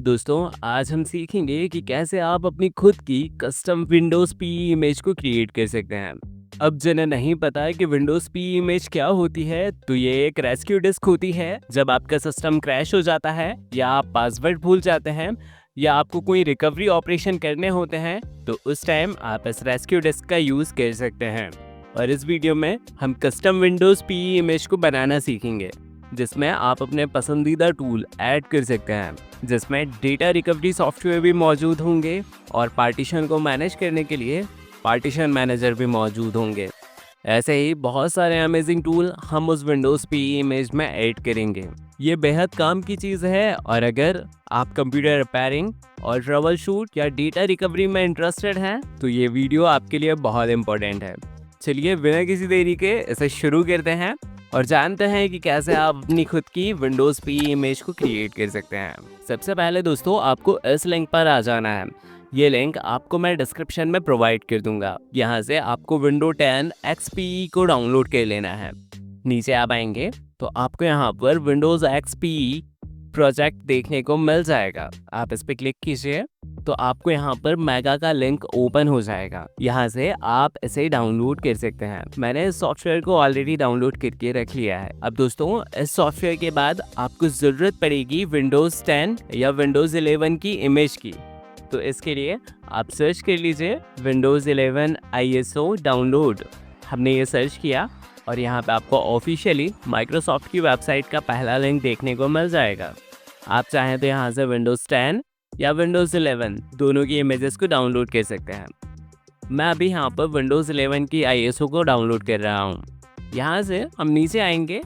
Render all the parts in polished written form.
दोस्तों आज हम सीखेंगे कि कैसे आप अपनी खुद की कस्टम विंडोज़ पीई इमेज को क्रिएट कर सकते हैं। अब जिन्हें नहीं पता है कि विंडोज़ पीई इमेज क्या होती है, तो ये एक रेस्क्यू डिस्क होती है। जब आपका सिस्टम क्रैश हो जाता है या आप पासवर्ड भूल जाते हैं या आपको कोई रिकवरी ऑपरेशन करने होते हैं, तो उस टाइम आप इस रेस्क्यू डिस्क का यूज़ कर सकते हैं। और इस वीडियो में हम कस्टम विंडोज़ पीई इमेज को बनाना सीखेंगे, जिसमें आप अपने पसंदीदा टूल ऐड कर सकते हैं, जिसमें डेटा रिकवरी सॉफ्टवेयर भी मौजूद होंगे और पार्टीशन को मैनेज करने के लिए पार्टीशन मैनेजर भी मौजूद होंगे। ऐसे ही बहुत सारे अमेजिंग टूल हम उस विंडोज़ पीई इमेज में ऐड करेंगे। ये बेहद काम की चीज़ है, और अगर आप कंप्यूटर रिपेयरिंग और ट्रबल शूट या डेटा रिकवरी में इंटरेस्टेड हैं, तो ये वीडियो आपके लिए बहुत इंपॉर्टेंट है। चलिए बिना किसी देरी के इसे शुरू करते हैं और जानते हैं कि कैसे आप अपनी खुद की विंडोज़ पीई इमेज को क्रिएट कर सकते हैं। सबसे पहले दोस्तों आपको इस लिंक पर आ जाना है। ये लिंक आपको मैं डिस्क्रिप्शन में प्रोवाइड कर दूंगा। यहाँ से आपको विंडो 10 XPE को डाउनलोड कर लेना है। नीचे आप आएंगे तो आपको यहाँ पर विंडोज़ XPE प्रोजेक्ट देखने को मिल जाएगा। आप इस पर क्लिक कीजिए तो आपको यहाँ पर मेगा का लिंक ओपन हो जाएगा। यहाँ से आप इसे डाउनलोड कर सकते हैं। मैंने इस सॉफ्टवेयर को ऑलरेडी डाउनलोड करके रख लिया है। अब दोस्तों इस सॉफ्टवेयर के बाद आपको ज़रूरत पड़ेगी विंडोज़ 10 या विंडोज़ 11 की इमेज की। तो इसके लिए आप सर्च कर लीजिए विंडोज़ 11 ISO डाउनलोड। हमने ये सर्च किया और यहाँ पे आपको ऑफिशियली माइक्रोसॉफ्ट की वेबसाइट का पहला लिंक देखने को मिल जाएगा। आप चाहें तो यहाँ से विंडोज़ 10 या विंडोज़ 11 दोनों की इमेजेस को डाउनलोड कर सकते हैं। मैं अभी यहाँ पर विंडोज़ 11 की ISO को डाउनलोड कर रहा हूँ। यहाँ से हम नीचे आएंगे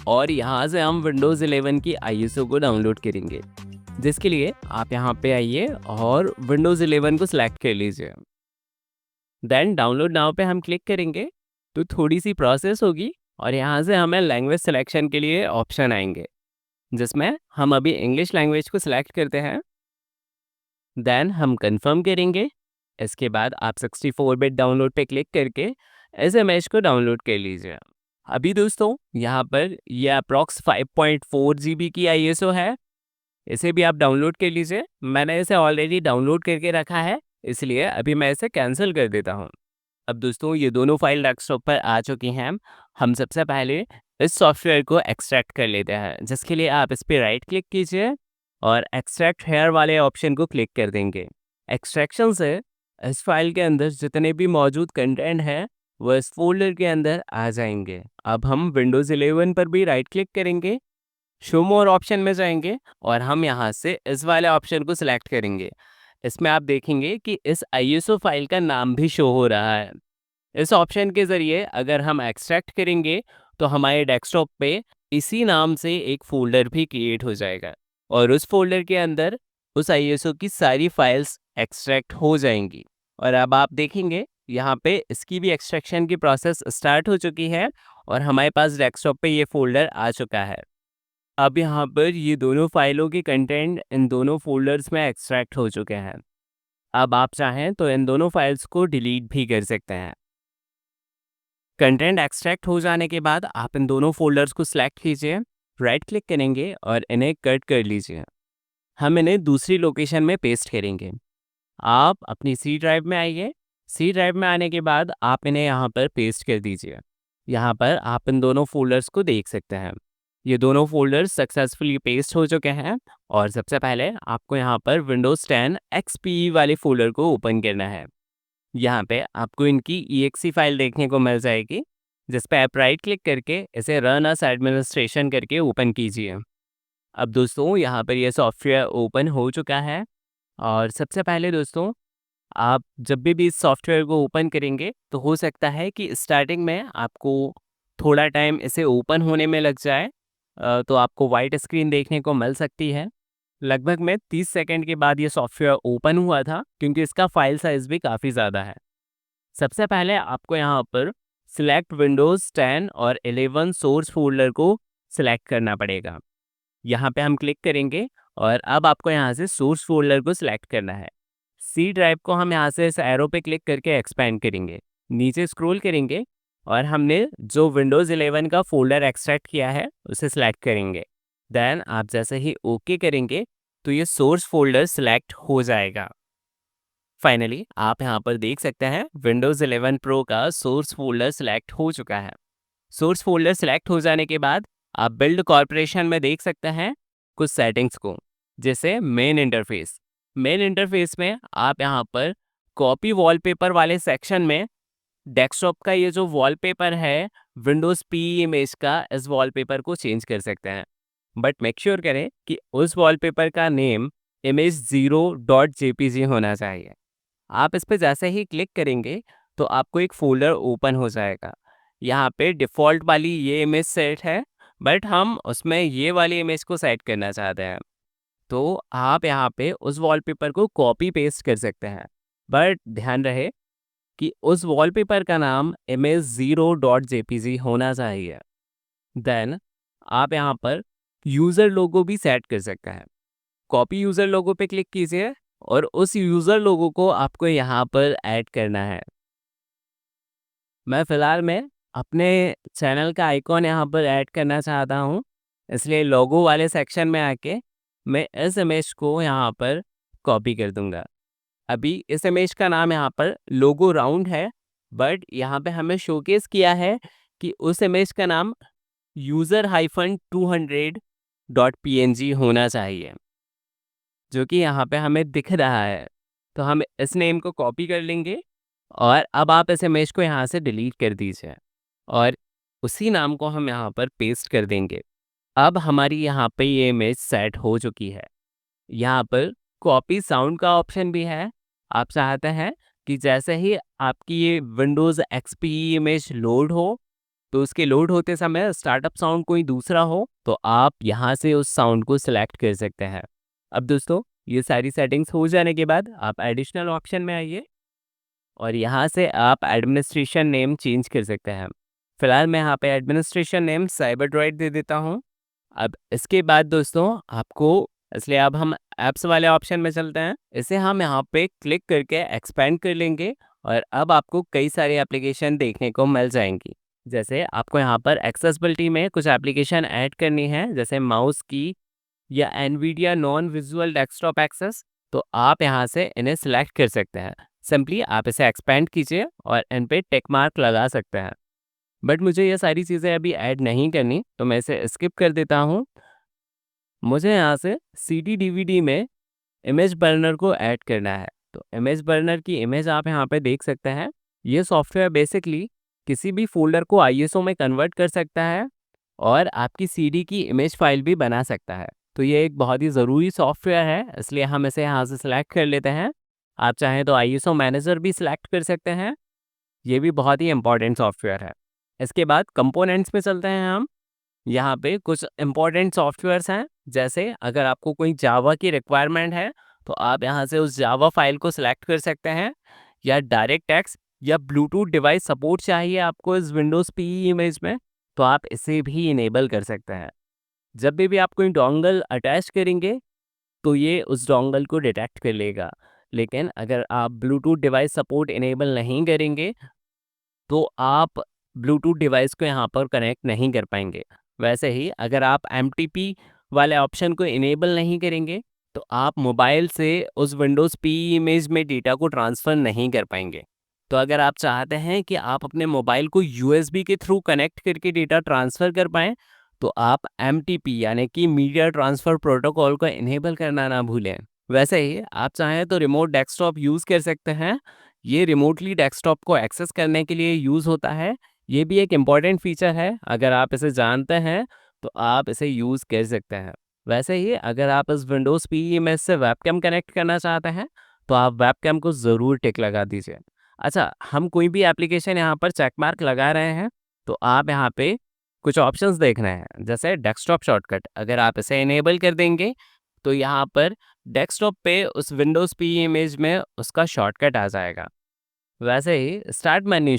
और यहाँ से हम विंडोज़ 11 की ISO को डाउनलोड करेंगे, जिसके लिए आप यहाँ पे आइए और विंडोज़ 11 को सिलेक्ट कर लीजिए। देन डाउनलोड नाउ पे हम क्लिक करेंगे तो थोड़ी सी प्रोसेस होगी और यहाँ से हमें लैंग्वेज सिलेक्शन के लिए ऑप्शन आएंगे, जिसमें हम अभी इंग्लिश लैंग्वेज को सिलेक्ट करते हैं। देन हम कंफर्म करेंगे। इसके बाद आप 64 बिट डाउनलोड पे क्लिक करके इस इमेज को डाउनलोड कर लीजिए। अभी दोस्तों यहाँ पर यह अप्रॉक्स 5.4 GB की ISO है। इसे भी आप डाउनलोड कर लीजिए। मैंने इसे ऑलरेडी डाउनलोड करके रखा है, इसलिए अभी मैं इसे कैंसिल कर देता हूँ। अब दोस्तों ये दोनों फाइल डेस्कटॉप पर आ चुकी हैं। हम सबसे पहले इस सॉफ्टवेयर को एक्सट्रैक्ट कर लेते हैं, जिसके लिए आप इस पर राइट क्लिक कीजिए और एक्सट्रैक्ट हेयर वाले ऑप्शन को क्लिक कर देंगे। एक्सट्रैक्शन से इस फाइल के अंदर जितने भी मौजूद कंटेंट है वो इस फोल्डर के अंदर आ जाएंगे। अब हम विंडोज़ 11 पर भी राइट क्लिक करेंगे, शो मोर ऑप्शन में जाएंगे और हम यहाँ से इस वाले ऑप्शन को सिलेक्ट करेंगे। इसमें आप देखेंगे कि इस ISO फाइल का नाम भी शो हो रहा है। इस ऑप्शन के ज़रिए अगर हम एक्सट्रैक्ट करेंगे तो हमारे डेस्कटॉप पे इसी नाम से एक फ़ोल्डर भी क्रिएट हो जाएगा और उस फोल्डर के अंदर उस ISO की सारी फाइल्स एक्सट्रैक्ट हो जाएंगी। और अब आप देखेंगे यहाँ पे इसकी भी एक्सट्रैक्शन की प्रोसेस स्टार्ट हो चुकी है और हमारे पास डेस्कटॉप पे ये फ़ोल्डर आ चुका है। अब यहाँ पर ये दोनों फाइलों के कंटेंट इन दोनों फोल्डर्स में एक्सट्रैक्ट हो चुके हैं। अब आप चाहें तो इन दोनों फाइल्स को डिलीट भी कर सकते हैं। कंटेंट एक्सट्रैक्ट हो जाने के बाद आप इन दोनों फोल्डर्स को सिलेक्ट कीजिए, राइट क्लिक करेंगे और इन्हें कट कर लीजिए। हम इन्हें दूसरी लोकेशन में पेस्ट करेंगे। आप अपनी सी ड्राइव में आइए। सी ड्राइव में आने के बाद आप इन्हें यहाँ पर पेस्ट कर दीजिए। यहाँ पर आप इन दोनों फोल्डर्स को देख सकते हैं। ये दोनों फोल्डर्स सक्सेसफुली पेस्ट हो चुके हैं और सबसे पहले आपको यहाँ पर विंडोज़ 10 XPE वाले फोल्डर को ओपन करना है। यहाँ पे आपको इनकी EXE फाइल देखने को मिल जाएगी, जिस पे आप राइट क्लिक करके इसे रन एज़ एडमिनिस्ट्रेशन करके ओपन कीजिए। अब दोस्तों यहाँ पर यह सॉफ्टवेयर ओपन हो चुका है और सबसे पहले दोस्तों आप जब भी इस सॉफ्टवेयर को ओपन करेंगे तो हो सकता है कि स्टार्टिंग में आपको थोड़ा टाइम इसे ओपन होने में लग जाए। तो आपको वाइट स्क्रीन देखने को मिल सकती है। लगभग में 30 सेकंड के बाद ये सॉफ्टवेयर ओपन हुआ था, क्योंकि इसका फाइल साइज़ भी काफ़ी ज़्यादा है। सबसे पहले आपको यहाँ पर सिलेक्ट विंडोज़ 10 और 11 सोर्स फोल्डर को सिलेक्ट करना पड़ेगा। यहाँ पे हम क्लिक करेंगे और अब आपको यहाँ से सोर्स फोल्डर को सिलेक्ट करना है। सी ड्राइव को हम यहाँ से इस एरो पे क्लिक करके एक्सपेंड करेंगे, नीचे स्क्रॉल करेंगे और हमने जो विंडोज़ 11 का फोल्डर एक्सट्रैक्ट किया है उसे सिलेक्ट करेंगे। देन आप जैसे ही ओके करेंगे तो ये सोर्स फोल्डर सिलेक्ट हो जाएगा। फाइनली आप यहाँ पर देख सकते हैं विंडोज़ 11 प्रो का सोर्स फोल्डर सिलेक्ट हो चुका है। सोर्स फोल्डर सिलेक्ट हो जाने के बाद आप बिल्ड कॉर्पोरेशन में देख सकते हैं कुछ सेटिंग्स को, जैसे मेन इंटरफेस में आप यहाँ पर कॉपी वॉलपेपर वाले सेक्शन में डेस्कटॉप का ये जो वॉलपेपर है विंडोज़ पी इमेज का, इस वॉलपेपर को चेंज कर सकते हैं। बट मेक श्योर करें कि उस वॉलपेपर का नेम image0.jpg होना चाहिए। आप इस पे जैसे ही क्लिक करेंगे तो आपको एक फ़ोल्डर ओपन हो जाएगा। यहाँ पे डिफ़ॉल्ट वाली ये इमेज सेट है, बट हम उसमें ये वाली इमेज को सेट करना चाहते हैं। तो आप यहाँ पे उस वॉलपेपर को कॉपी पेस्ट कर सकते हैं, बट ध्यान रहे कि उस वॉलपेपर का नाम image0.jpg होना चाहिए। देन आप यहाँ पर यूज़र लोगो भी सेट कर सकते हैं। कॉपी यूज़र लोगो पे क्लिक कीजिए और उस यूज़र लोगो को आपको यहाँ पर ऐड करना है। मैं फ़िलहाल में अपने चैनल का आइकॉन यहाँ पर ऐड करना चाहता हूँ, इसलिए लोगो वाले सेक्शन में आके मैं इस इमेज को यहाँ पर कॉपी कर दूँगा। अभी इस इमेज का नाम यहाँ पर लोगो राउंड है, बट यहाँ पे हमें शोकेस किया है कि उस इमेज का नाम user-200.png होना चाहिए, जो कि यहाँ पे हमें दिख रहा है। तो हम इस नेम को कॉपी कर लेंगे और अब आप इस इमेज को यहाँ से डिलीट कर दीजिए और उसी नाम को हम यहाँ पर पेस्ट कर देंगे। अब हमारी यहाँ पे ये इमेज सेट हो चुकी है। यहाँ पर कॉपी साउंड का ऑप्शन भी है। आप चाहते हैं कि जैसे ही आपकी ये विंडोज़ एक्सपी इमेज लोड हो, तो उसके लोड होते समय स्टार्टअप साउंड कोई दूसरा हो, तो आप यहाँ से उस साउंड को सिलेक्ट कर सकते हैं। अब दोस्तों, ये सारी सेटिंग्स हो जाने के बाद आप एडिशनल ऑप्शन में आइए और यहाँ से आप एडमिनिस्ट्रेशन नेम चेंज कर सकते हैं। फिलहाल मैं यहाँ पे एडमिनिस्ट्रेशन नेम साइबरड्राइड दे देता हूँ। अब इसके बाद दोस्तों आपको, इसलिए अब हम ऐप्स वाले ऑप्शन में चलते हैं। इसे हम यहाँ पे क्लिक करके एक्सपेंड कर लेंगे और अब आपको कई सारी एप्लीकेशन देखने को मिल जाएंगी। जैसे आपको यहाँ पर एक्सेसिबिलिटी में कुछ एप्लीकेशन ऐड करनी है, जैसे माउस की या NVDA non visual desktop access, तो आप यहाँ से इन्हें सिलेक्ट कर सकते हैं। सिंपली आप इसे एक्सपेंड कीजिए और इन पे टिक मार्क लगा सकते हैं। बट मुझे ये सारी चीज़ें अभी ऐड नहीं करनी, तो मैं इसे स्किप कर देता हूँ। मुझे यहाँ से सीडी डीवीडी में इमेज बर्नर को ऐड करना है। तो इमेज बर्नर की इमेज आप यहाँ पे देख सकते हैं। ये सॉफ्टवेयर बेसिकली किसी भी फोल्डर को आईएसओ में कन्वर्ट कर सकता है और आपकी सीडी की इमेज फाइल भी बना सकता है। तो ये एक बहुत ही ज़रूरी सॉफ्टवेयर है, इसलिए हम इसे यहाँ से सिलेक्ट कर लेते हैं। आप चाहें तो आईएसओ मैनेजर भी सिलेक्ट कर सकते हैं। ये भी बहुत ही इम्पॉर्टेंट सॉफ्टवेयर है। इसके बाद कंपोनेंट्स में चलते हैं हम। यहाँ पे कुछ इम्पॉर्टेंट सॉफ्टवेयर्स हैं, जैसे अगर आपको कोई जावा की रिक्वायरमेंट है तो आप यहाँ से उस जावा फाइल को सिलेक्ट कर सकते हैं, या डायरेक्ट एक्स या ब्लूटूथ डिवाइस सपोर्ट चाहिए आपको इस विंडोज़ पी इमेज में, तो आप इसे भी इनेबल कर सकते हैं। जब भी आप कोई डोंगल अटैच करेंगे तो ये उस डोंगल को डिटेक्ट कर लेगा। लेकिन अगर आप ब्लूटूथ डिवाइस सपोर्ट इनेबल नहीं करेंगे तो आप ब्लूटूथ डिवाइस को यहाँ पर कनेक्ट नहीं कर पाएंगे। वैसे ही अगर आप एमटीपी वाले ऑप्शन को इनेबल नहीं करेंगे तो आप मोबाइल से उस विंडोज़ पी इमेज में डेटा को ट्रांसफ़र नहीं कर पाएंगे। तो अगर आप चाहते हैं कि आप अपने मोबाइल को यूएसबी के थ्रू कनेक्ट करके डेटा ट्रांसफ़र कर पाएँ, तो आप एमटीपी यानी कि मीडिया ट्रांसफ़र प्रोटोकॉल को इनेबल करना ना भूलें। वैसे ही आप चाहें तो रिमोट डेस्कटॉप यूज़ कर सकते हैं। ये रिमोटली डेस्कटॉप को एक्सेस करने के लिए यूज़ होता है। ये भी एक इम्पॉर्टेंट फीचर है, अगर आप इसे जानते हैं तो आप इसे यूज़ कर सकते हैं। वैसे ही अगर आप इस विंडोज़ पी इमेज से वेबकैम कनेक्ट करना चाहते हैं तो आप वेबकैम को ज़रूर टिक लगा दीजिए। अच्छा, हम कोई भी एप्लीकेशन यहाँ पर चेक मार्क लगा रहे हैं तो आप यहाँ पे कुछ ऑप्शंस देख रहे हैं, जैसे डेस्कटॉप शॉर्टकट। अगर आप इसे इनेबल कर देंगे तो यहाँ पर डेस्कटॉप पे उस विंडोज़ पी इमेज में उसका शॉर्टकट आ जाएगा। वैसे ही स्टार्ट मेन्यू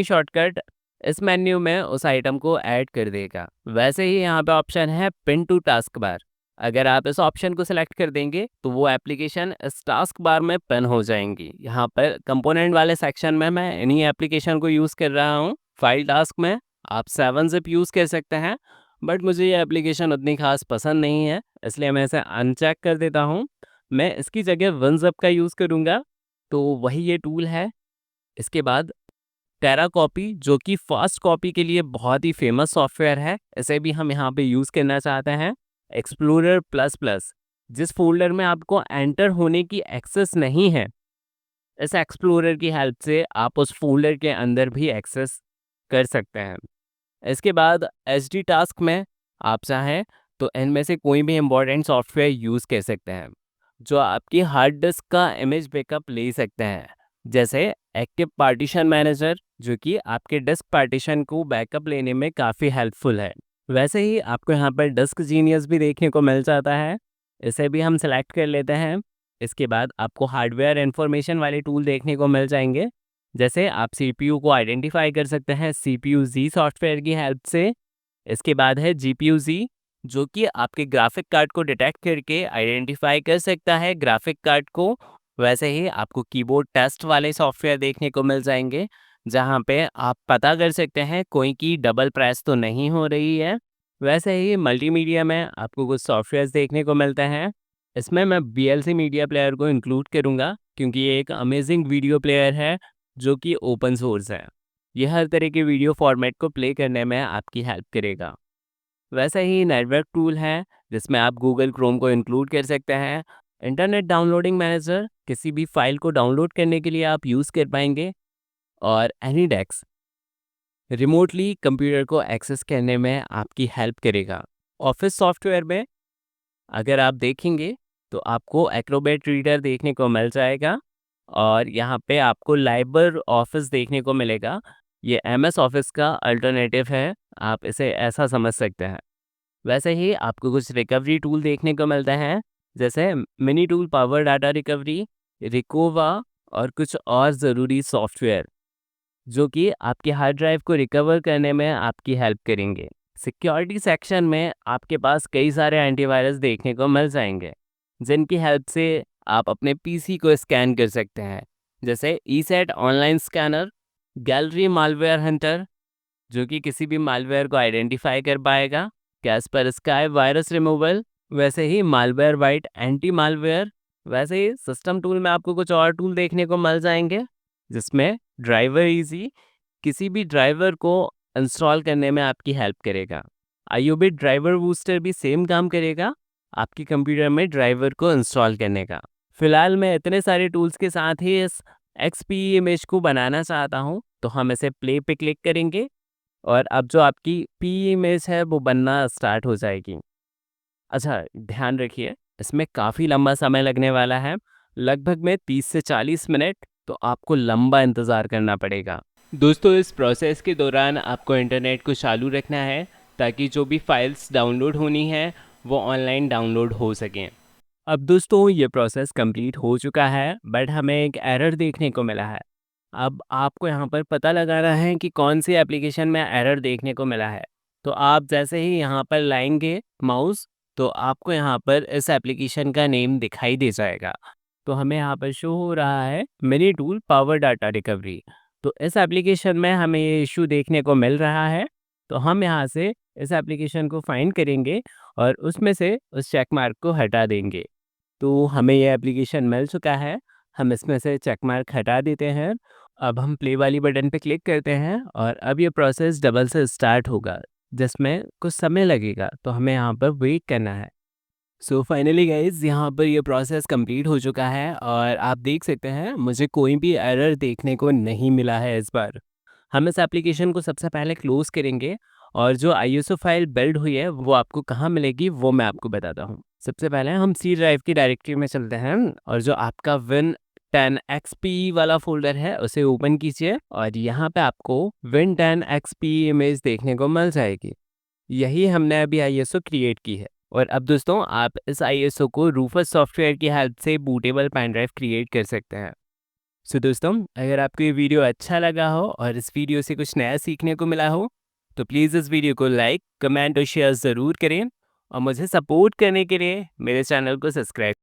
शॉर्टकट इस मेन्यू में उस आइटम को ऐड कर देगा। वैसे ही यहाँ पे ऑप्शन है पिन टू टास्क बार। अगर आप इस ऑप्शन को सिलेक्ट कर देंगे तो वो एप्लीकेशन इस टास्क बार में पिन हो जाएंगी। यहाँ पर कंपोनेंट वाले सेक्शन में मैं इन्हीं एप्लीकेशन को यूज़ कर रहा हूँ। फाइल टास्क में आप 7-zip यूज़ कर सकते हैं बट मुझे ये एप्लीकेशन उतनी ख़ास पसंद नहीं है, इसलिए मैं इसे अनचेक कर देता हूँ। मैं इसकी जगह वनज़प का यूज़ करूँगा, तो वही ये टूल है। इसके बाद टेरा कॉपी, जो कि फ़ास्ट कॉपी के लिए बहुत ही फ़ेमस सॉफ्टवेयर है, इसे भी हम यहाँ पे यूज़ करना चाहते हैं। एक्सप्लोरर प्लस प्लस, जिस फ़ोल्डर में आपको एंटर होने की एक्सेस नहीं है, इस एक्सप्लोरर की हेल्प से आप उस फ़ोल्डर के अंदर भी एक्सेस कर सकते हैं। इसके बाद एचडी टास्क में आप चाहें तो इनमें से कोई भी इम्पोर्टेंट सॉफ्टवेयर यूज़ कर सकते हैं, जो आपकी हार्ड डिस्क का इमेज बैकअप ले सकते हैं। जैसे एक्टिव पार्टीशन मैनेजर, जो कि आपके डिस्क पार्टीशन को बैकअप लेने में काफ़ी हेल्पफुल है। वैसे ही आपको यहाँ पर डिस्क जीनियस भी देखने को मिल जाता है, इसे भी हम सेलेक्ट कर लेते हैं। इसके बाद आपको हार्डवेयर इन्फॉर्मेशन वाले टूल देखने को मिल जाएंगे। जैसे आप सीपीयू को आइडेंटिफाई कर सकते हैं सीपीयू जी सॉफ्टवेयर की हेल्प से। इसके बाद है जीपीयू जी, जो कि आपके ग्राफिक कार्ड को डिटेक्ट करके आइडेंटिफाई कर सकता है ग्राफिक कार्ड को। वैसे ही आपको कीबोर्ड टेस्ट वाले सॉफ्टवेयर देखने को मिल जाएंगे, जहां पे आप पता कर सकते हैं कोई की डबल प्रेस तो नहीं हो रही है। वैसे ही मल्टीमीडिया में आपको कुछ सॉफ्टवेयर्स देखने को मिलते हैं। इसमें मैं वीएलसी मीडिया प्लेयर को इंक्लूड करूंगा, क्योंकि ये एक अमेजिंग वीडियो प्लेयर है जो कि ओपन सोर्स है। यह हर तरह के वीडियो फॉर्मेट को प्ले करने में आपकी हेल्प करेगा। वैसे ही नेटवर्क टूल है, जिसमें आप गूगल क्रोम को इंक्लूड कर सकते हैं। इंटरनेट डाउनलोडिंग मैनेजर, किसी भी फाइल को डाउनलोड करने के लिए आप यूज़ कर पाएंगे। और एनीडेस्क, रिमोटली कंप्यूटर को एक्सेस करने में आपकी हेल्प करेगा। ऑफिस सॉफ्टवेयर में अगर आप देखेंगे तो आपको एक्रोबैट रीडर देखने को मिल जाएगा, और यहाँ पे आपको लाइबर ऑफिस देखने को मिलेगा। ये एमएस ऑफिस का अल्टरनेटिव है, आप इसे ऐसा समझ सकते हैं। वैसे ही आपको कुछ रिकवरी टूल देखने को मिलते हैं, जैसे mini tool power data recovery, Recuva, और कुछ और ज़रूरी सॉफ्टवेयर, जो कि आपके हार्ड ड्राइव को रिकवर करने में आपकी हेल्प करेंगे। सिक्योरिटी सेक्शन में आपके पास कई सारे एंटीवायरस देखने को मिल जाएंगे, जिनकी हेल्प से आप अपने पीसी को स्कैन कर सकते हैं। जैसे ESET online scanner, Glary malware hunter, जो कि किसी भी मालवेयर को आइडेंटिफाई कर पाएगा, कैस्पर स्काई वायरस रिमूवल, वैसे ही मालवेयर वाइट एंटी मालवेयर। वैसे ही सिस्टम टूल में आपको कुछ और टूल देखने को मिल जाएंगे, जिसमें ड्राइवर इजी, किसी भी ड्राइवर को इंस्टॉल करने में आपकी हेल्प करेगा। आईओबिट ड्राइवर बूस्टर भी सेम काम करेगा आपके कंप्यूटर में ड्राइवर को इंस्टॉल करने का। फिलहाल मैं इतने सारे टूल्स के साथ ही इस एक्सपी इमेज को बनाना चाहता हूँ, तो हम इसे प्ले पे क्लिक करेंगे और अब जो आपकी पी इमेज है वो बनना स्टार्ट हो जाएगी। अच्छा, ध्यान रखिए, इसमें काफ़ी लंबा समय लगने वाला है, लगभग में 30 से 40 मिनट, तो आपको लंबा इंतज़ार करना पड़ेगा। दोस्तों, इस प्रोसेस के दौरान आपको इंटरनेट को चालू रखना है, ताकि जो भी फाइल्स डाउनलोड होनी है वो ऑनलाइन डाउनलोड हो सकें। अब दोस्तों, ये प्रोसेस कंप्लीट हो चुका है, बट हमें एक एरर देखने को मिला है। अब आपको यहाँ पर पता लगाना है कि कौन सी एप्लीकेशन में एरर देखने को मिला है। तो आप जैसे ही यहाँ पर लाएंगे माउस, तो आपको यहाँ पर इस एप्लीकेशन का नेम दिखाई दे जाएगा। तो हमें यहाँ पर शो हो रहा है mini tool power data recovery. तो इस एप्लीकेशन में हमें ये इशू देखने को मिल रहा है। तो हम यहाँ से इस एप्लीकेशन को फाइंड करेंगे और उसमें से उस चेक मार्क को हटा देंगे। तो हमें ये एप्लीकेशन मिल चुका है, हम इसमें से चेक मार्क हटा देते हैं। अब हम प्ले वाली बटन पे क्लिक करते हैं और अब ये प्रोसेस डबल से स्टार्ट होगा, जिसमें कुछ समय लगेगा, तो हमें यहाँ पर वेट करना है। सो फाइनली गाइज, यहाँ पर ये प्रोसेस कंप्लीट हो चुका है और आप देख सकते हैं मुझे कोई भी एरर देखने को नहीं मिला है इस बार। हम इस एप्लीकेशन को सबसे पहले क्लोज करेंगे, और जो आईएसओ फाइल बिल्ड हुई है वो आपको कहाँ मिलेगी वो मैं आपको बताता हूँ। सबसे पहले हम सी ड्राइव की डायरेक्टरी में चलते हैं, और जो आपका विन 10 एक्सपी वाला फोल्डर है उसे ओपन कीजिए, और यहाँ पे आपको विन 10 एक्सपी इमेज देखने को मिल जाएगी। यही हमने अभी आईएसओ क्रिएट की है। और अब दोस्तों, आप इस आईएसओ को रूफस सॉफ्टवेयर की हेल्प से बूटेबल पेन ड्राइव क्रिएट कर सकते हैं। सो दोस्तों, अगर आपको ये वीडियो अच्छा लगा हो और इस वीडियो से कुछ नया सीखने को मिला हो, तो प्लीज़ इस वीडियो को लाइक, कमेंट और शेयर ज़रूर करें, और मुझे सपोर्ट करने के लिए मेरे चैनल को सब्सक्राइब